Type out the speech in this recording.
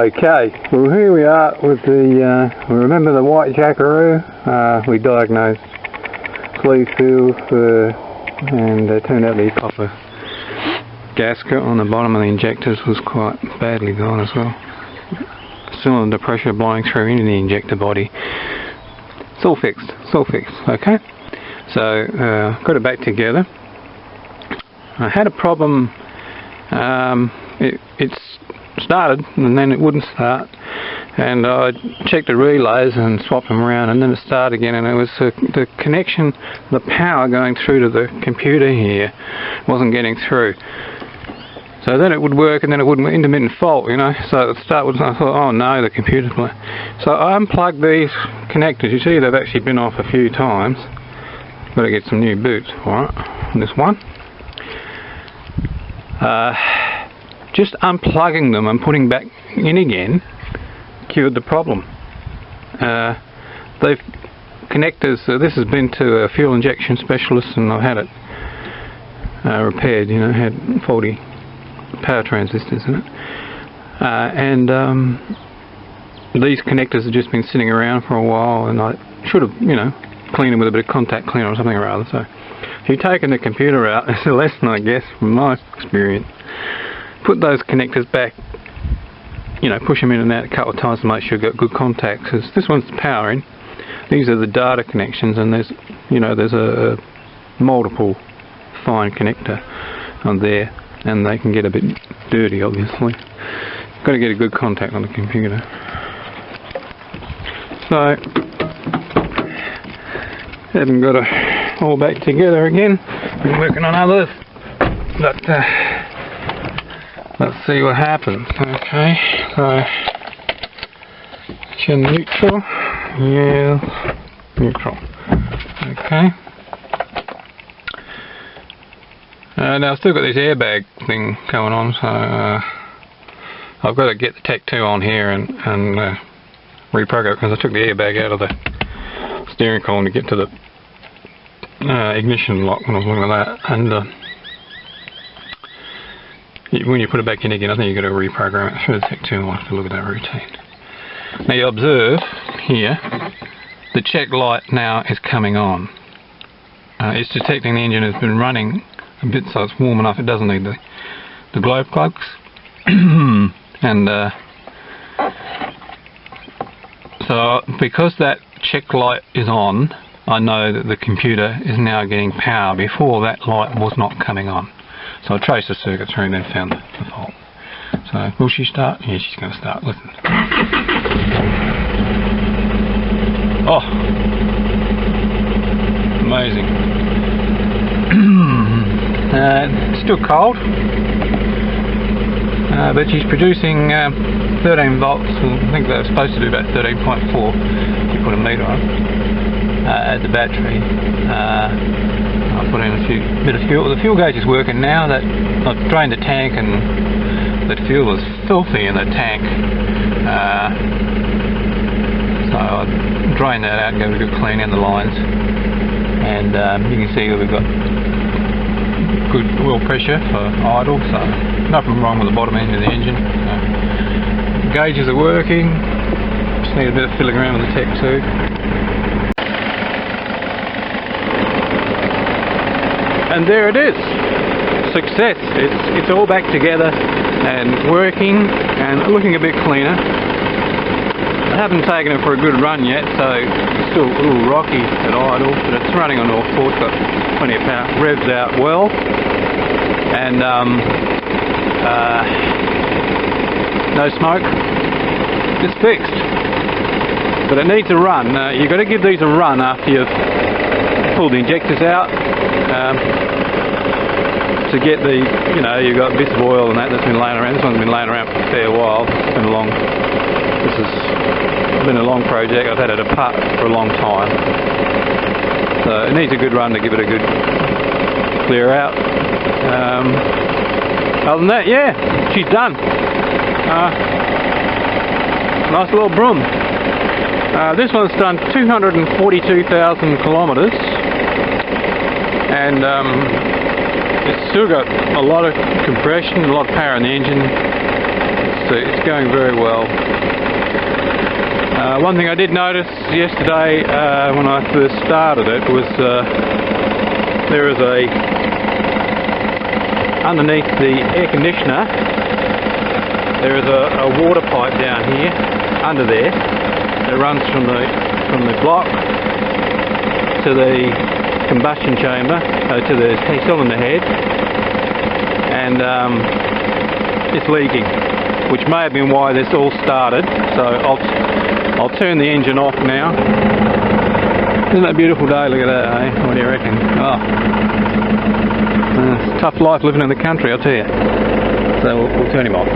Okay, well here we are with the, remember the white jackaroo? We diagnosed sleeve seals and it turned out the copper gasket on the bottom of the injectors was quite badly gone as well. Cylinder pressure blowing through into the injector body. It's all fixed, okay? So, got it back together. I had a problem, it started and then it wouldn't start, and I checked the relays and swapped them around, and then it started again, and it was the connection, the power going through to the computer here wasn't getting through. So then it would work and then it wouldn't, intermittent fault, you know, so at the start I thought, oh no, the computer's playing. So I unplugged these connectors. You see they've actually been off a few times. Got to get some new boots for it, on this one. Just unplugging them and putting back in again cured the problem. They've connectors, this has been to a fuel injection specialist and I've had it repaired, you know, had faulty power transistors in it. These connectors have just been sitting around for a while, and I should have, you know, cleaned them with a bit of contact cleaner or something or other. So if you've taken the computer out, it's a lesson, I guess, from my experience. Put those connectors back, you know, push them in and out a couple of times to make sure you've got good contact, because this one's powering. These are the data connections, and there's, you know, there's a multiple fine connector on there, and they can get a bit dirty, obviously. Got to get a good contact on the computer. So, haven't got it all back together again. Been working on others, but let's see what happens. Okay, so chin neutral, yeah, neutral. Okay. Now I've still got this airbag thing going on, so I've got to get the Tech 2 on here and reprogram it, because I took the airbag out of the steering column to get to the ignition lock when I was looking at that, and when you put it back in again, I think you've got to reprogram it through the Tech 2. I'll have to look at that routine. Now you observe here, the check light now is coming on. It's detecting the engine has been running a bit, so it's warm enough, it doesn't need the glow plugs. And so because that check light is on, I know that the computer is now getting power. Before, that light was not coming on. So I traced the circuit through and then found the fault. So will she start? Yeah, she's going to start. Listen. Oh, amazing. It's still cold, but she's producing 13 volts. I think they're supposed to do about 13.4 if you put a meter on at the battery. I put in a bit of fuel. The fuel gauge is working now. That I've drained the tank, and the fuel is filthy in the tank. So I drain that out and give it a good clean in the lines, and you can see that we've got good oil pressure for idle, so nothing wrong with the bottom end of the engine. The gauges are working, just need a bit of fiddling around with the Tech 2. And there it is, success. It's all back together and working and looking a bit cleaner. I haven't taken it for a good run yet, so it's still a little rocky at idle, but it's running on all fours, got plenty of power, revs out well, and no smoke. It's fixed, but it needs a run. You've got to give these a run after you've pulled the injectors out, to get the, you know, you've got bits of oil and that's been laying around. This one's been laying around for a fair while. It's been a long, this has been a long project. I've had it apart for a long time, so it needs a good run to give it a good clear out. Other than that, yeah, she's done. Nice little broom. This one's done 242,000 kilometres, and it's still got a lot of compression, a lot of power in the engine. It's it's going very well. One thing I did notice yesterday when I first started it was there is underneath the air conditioner there is a water pipe down here under there that runs from the block to the combustion chamber, to the cylinder head, and it's leaking, which may have been why this all started. So I'll turn the engine off now. Isn't that a beautiful day? Look at that, eh? What do you reckon? Oh, it's a tough life living in the country, I'll tell you. So we'll turn him off.